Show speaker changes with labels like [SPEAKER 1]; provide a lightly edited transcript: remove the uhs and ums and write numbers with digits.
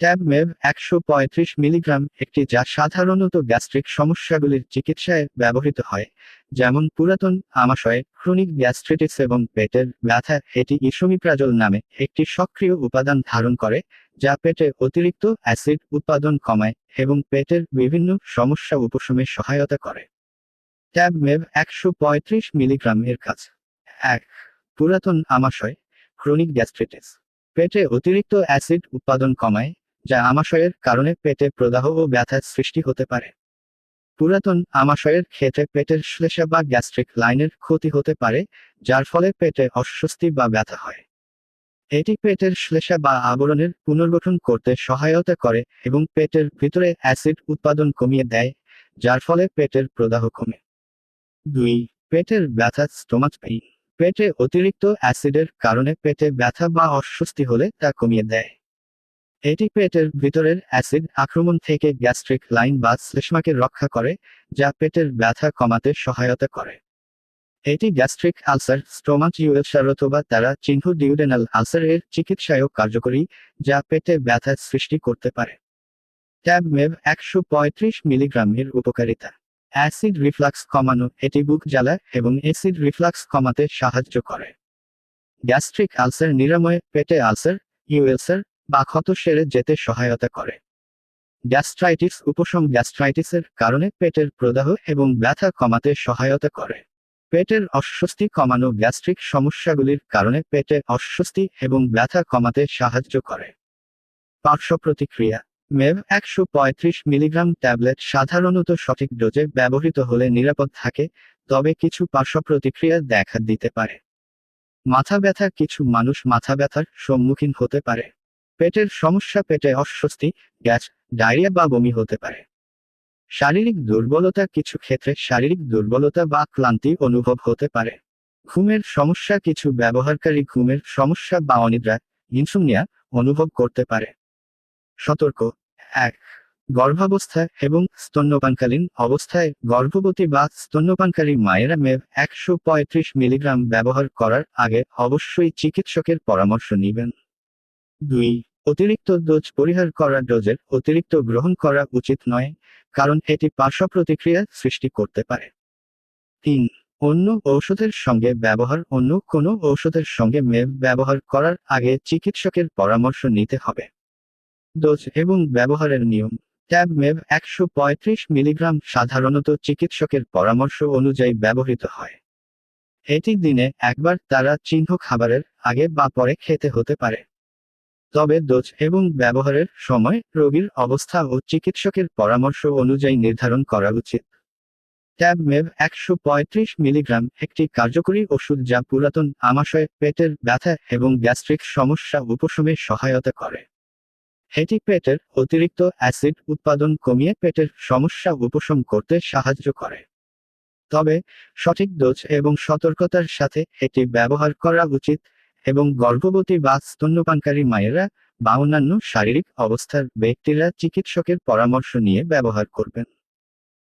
[SPEAKER 1] ট্যাবমেভ ১৩৫ milligram একটি যা সাধারণত গ্যাস্ট্রিক সমস্যাগুলির চিকিৎসায় ব্যবহৃত হয়, যেমন পুরাতন আমাশয়, ক্রনিক গ্যাস্ট্রিটিস এবং পেটের ব্যথা। এটি ইসোমিপ্রাজোল নামে একটি সক্রিয় উপাদান ধারণ করে, যা পেটে অতিরিক্ত অ্যাসিড উৎপাদন কমায় এবং পেটের বিভিন্ন সমস্যা উপশমে সহায়তা করে। ট্যাবমেভ ১৩৫ মিলিগ্রাম এর কাজ: ১. পুরাতন আমাশয়, ক্রনিক গ্যাস্ট্রিটিস। পেটে অতিরিক্ত অ্যাসিড উৎপাদন কমায়, যা আমাশয়ের কারণে পেটে প্রদাহ ও ব্যথার সৃষ্টি হতে পারে। পুরাতন আমাশয়ের ক্ষেত্রে পেটের শ্লেষ্মা বা গ্যাস্ট্রিক লাইনের ক্ষতি হতে পারে, যার ফলে পেটে অস্বস্তি বা ব্যথা হয়। এটি পেটের শ্লেষ্মা বা আবরণের পুনর্গঠন করতে সহায়তা করে এবং পেটের ভিতরে অ্যাসিড উৎপাদন কমিয়ে দেয়, যার ফলে পেটের প্রদাহ কমে। ২. পেটের ব্যথা, স্টোমাচ পেইন। পেটে অতিরিক্ত অ্যাসিডের কারণে পেটে ব্যথা বা অস্বস্তি হলে তা কমিয়ে দেয়। এটি পেটের ভিতরের অ্যাসিড আক্রমণ থেকে গ্যাস্ট্রিক লাইন বা শ্লেষ্মাকে রক্ষা করে, যা পেটের ব্যথা কমাতে সহায়তা করে। এটি গ্যাস্ট্রিক আলসার, স্টোমাচ আলসার অথবা তারা চিহ্ন ডিউডেনাল আলসার এর চিকিৎসায়ও কার্যকরী, যা পেটে ব্যথা সৃষ্টি করতে পারে। ট্যাবমেভ ১৩৫ মিলিগ্রাম এর উপকারিতা: অ্যাসিড রিফ্লাক্স কমানো। এটি বুক জ্বালা এবং অ্যাসিড রিফ্লাক্স কমাতে সাহায্য করে। গ্যাস্ট্রিক আলসার নিরাময়ে পেটে আলসার, ইউএলসার বা ক্ষত সেরে যেতে সহায়তা করে। গ্যাস্ট্রাইটিস উপশম। গ্যাস্ট্রাইটিসের কারণে পেটের প্রদাহ এবং ব্যথা কমাতে সহায়তা করে। পেটের অস্বস্তি কমানো। গ্যাস্ট্রিক সমস্যাগুলির কারণে পেটে অস্বস্তি এবং ব্যথা কমাতে সাহায্য করে। পার্শ্ব প্রতিক্রিয়া: মেভ ১৩৫ মিলিগ্রাম ট্যাবলেট সাধারণত সঠিক ডোজে ব্যবহৃত হলে নিরাপদ থাকে, তবে কিছু পার্শ্ব প্রতিক্রিয়া দেখা দিতে পারে। মাথা ব্যথা। কিছু মানুষ মাথা ব্যথার সম্মুখীন হতে পারে। পেটের সমস্যা। পেটে অস্বস্তি, গ্যাস, ডায়রিয়া বা বমি হতে পারে। শারীরিক দুর্বলতা। কিছু ক্ষেত্রে শারীরিক দুর্বলতা বা ক্লান্তি অনুভব হতে পারে। ঘুমের সমস্যা। কিছু ব্যবহারকারী ঘুমের সমস্যা বা অনিদ্রা, ইনসোমনিয়া অনুভব করতে পারে। সতর্ক: ১. গর্ভাবস্থা এবং স্তন্যপানকালীন অবস্থায় গর্ভবতী বা স্তন্যপানকারী মায়েরা মেভ ১৩৫ মিলিগ্রাম ব্যবহার করার আগে অবশ্যই চিকিৎসকের পরামর্শ নেবেন। ২. অতিরিক্ত ডোজ পরিহার করা। ডোজের অতিরিক্ত গ্রহণ করা উচিত নয়, কারণ এটি পার্শ্ব প্রতিক্রিয়া সৃষ্টি করতে পারে। ৩. অন্য ঔষধের সঙ্গে ব্যবহার। অন্য কোনো ঔষধের সঙ্গে মেভ ব্যবহার করার আগে চিকিৎসকের পরামর্শ নিতে হবে। ডোজ এবং ব্যবহারের নিয়ম: ট্যাবমেভ ১৩৫ মিলিগ্রাম সাধারণত চিকিৎসকের পরামর্শ অনুযায়ী ব্যবহৃত হয়। এটি দিনে একবার তারা চিহ্ন খাবারের আগে বা পরে খেতে হতে পারে। তবে ডোজ এবং ব্যবহারের সময় রোগীর অবস্থা ও চিকিৎসকের পরামর্শ অনুযায়ী নির্ধারণ করা উচিত। ট্যাবমেভ ১৩৫ মিলিগ্রাম একটি কার্যকরী ওষুধ যা পুরাতন আমাশয়, পেটের ব্যথা এবং গ্যাস্ট্রিক সমস্যা উপশমে সহায়তা করে। এটি পেটের অতিরিক্ত অ্যাসিড উৎপাদন কমিয়ে পেটের সমস্যা উপশম করতে সাহায্য করে। তবে সঠিক ডোজ এবং সতর্কতার সাথে এটি ব্যবহার করা উচিত এবং গর্ভবতী বা স্তন্যপানকারী মায়েরা বা অন্যান্য শারীরিক অবস্থার ব্যক্তিরা চিকিৎসকের পরামর্শ নিয়ে ব্যবহার করবেন।